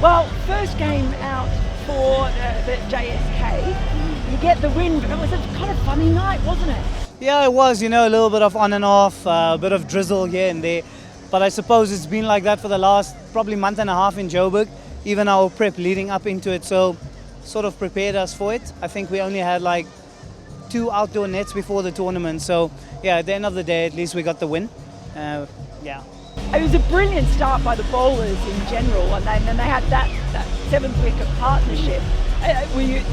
Well, first game out for the JSK. You get the win, but it was a kind of funny night, wasn't it? Yeah, it was, a little bit of on and off, a bit of drizzle here and there. But I suppose it's been like that for the last probably month and a half in Joburg, even our prep leading up into it. So sort of prepared us for it. I think we only had like 2 outdoor nets before the tournament. So yeah, at the end of the day, at least we got the win. Yeah. It was a brilliant start by the bowlers in general, and then they had that 7th wicket partnership.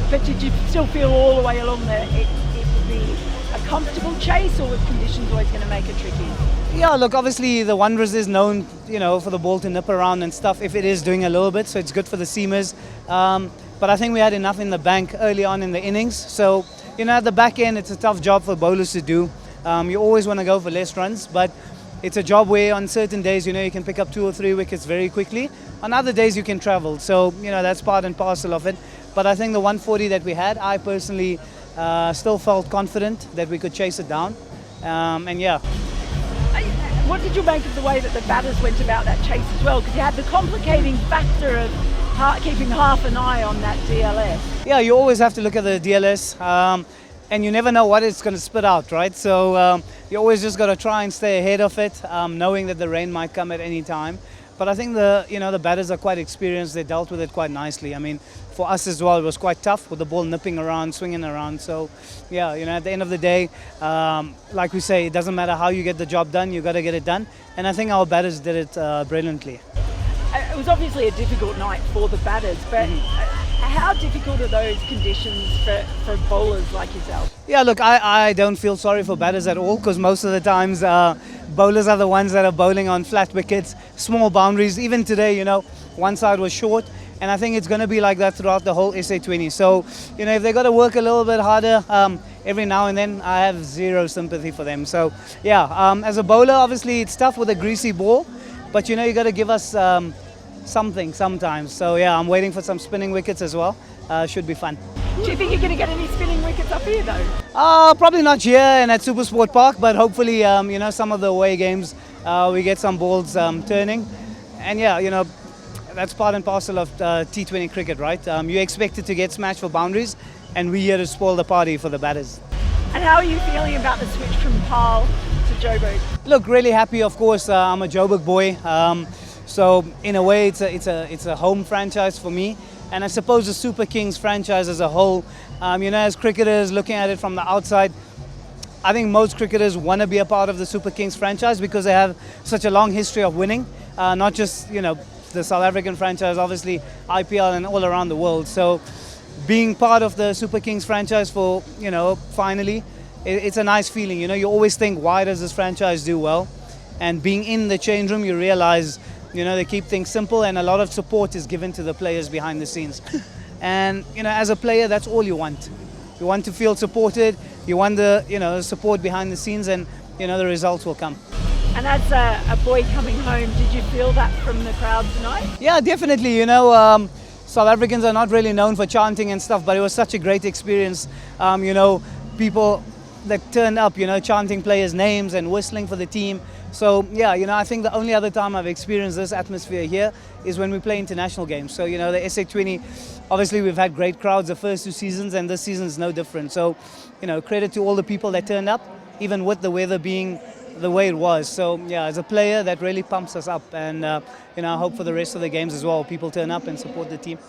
But did you still feel all the way along that it would be a comfortable chase, or were conditions always going to make it tricky? Yeah, look, obviously the Wanderers is known, for the ball to nip around and stuff if it is doing a little bit, so it's good for the seamers. But I think we had enough in the bank early on in the innings. So, at the back end, it's a tough job for bowlers to do. You always want to go for less runs, but it's a job where on certain days, you can pick up 2 or 3 wickets very quickly. On other days, you can travel. So, that's part and parcel of it. But I think the 140 that we had, I personally still felt confident that we could chase it down. And yeah. What did you make of the way that the batters went about that chase as well? Because you had the complicating factor of keeping half an eye on that DLS. Yeah, you always have to look at the DLS. And you never know what it's going to spit out, right? So you always just got to try and stay ahead of it, knowing that the rain might come at any time. But I think the batters are quite experienced. They dealt with it quite nicely. I mean, for us as well, it was quite tough with the ball nipping around, swinging around. So yeah, at the end of the day, like we say, it doesn't matter how you get the job done, you got to get it done. And I think our batters did it brilliantly. It was obviously a difficult night for the batters, but how difficult are those conditions for bowlers like yourself? Yeah, look, I don't feel sorry for batters at all, because most of the times bowlers are the ones that are bowling on flat wickets, small boundaries. Even today, one side was short, and I think it's going to be like that throughout the whole SA20. So, if they've got to work a little bit harder every now and then, I have zero sympathy for them. So, yeah, as a bowler, obviously it's tough with a greasy ball, but you got to give us something sometimes. So yeah, I'm waiting for some spinning wickets as well. Should be fun. Do you think you're going to get any spinning wickets up here though? Probably not here and at Super Sport Park, but hopefully some of the away games we get some balls turning. And yeah, that's part and parcel of T20 cricket, right? You expect it to get smashed for boundaries, and we're here to spoil the party for the batters. And how are you feeling about the switch from Pal to Joburg? Look, really happy, of course. I'm a Joburg boy. So in a way, it's a home franchise for me, and I suppose the Super Kings franchise as a whole. As cricketers looking at it from the outside, I think most cricketers want to be a part of the Super Kings franchise because they have such a long history of winning. Not just the South African franchise, obviously IPL and all around the world. So being part of the Super Kings franchise for finally, it's a nice feeling. You always think, why does this franchise do well? And being in the change room, you realize. They keep things simple, and a lot of support is given to the players behind the scenes. And, as a player, that's all you want. You want to feel supported, you want the, support behind the scenes, and, the results will come. And as a boy coming home, did you feel that from the crowd tonight? Yeah, definitely. South Africans are not really known for chanting and stuff, but it was such a great experience. People that turned up, chanting players' names and whistling for the team. So yeah, I think the only other time I've experienced this atmosphere here is when we play international games. So the SA20, obviously we've had great crowds the first 2 seasons, and this season is no different. So credit to all the people that turned up, even with the weather being the way it was. So yeah, as a player, that really pumps us up, and I hope for the rest of the games as well, people turn up and support the team.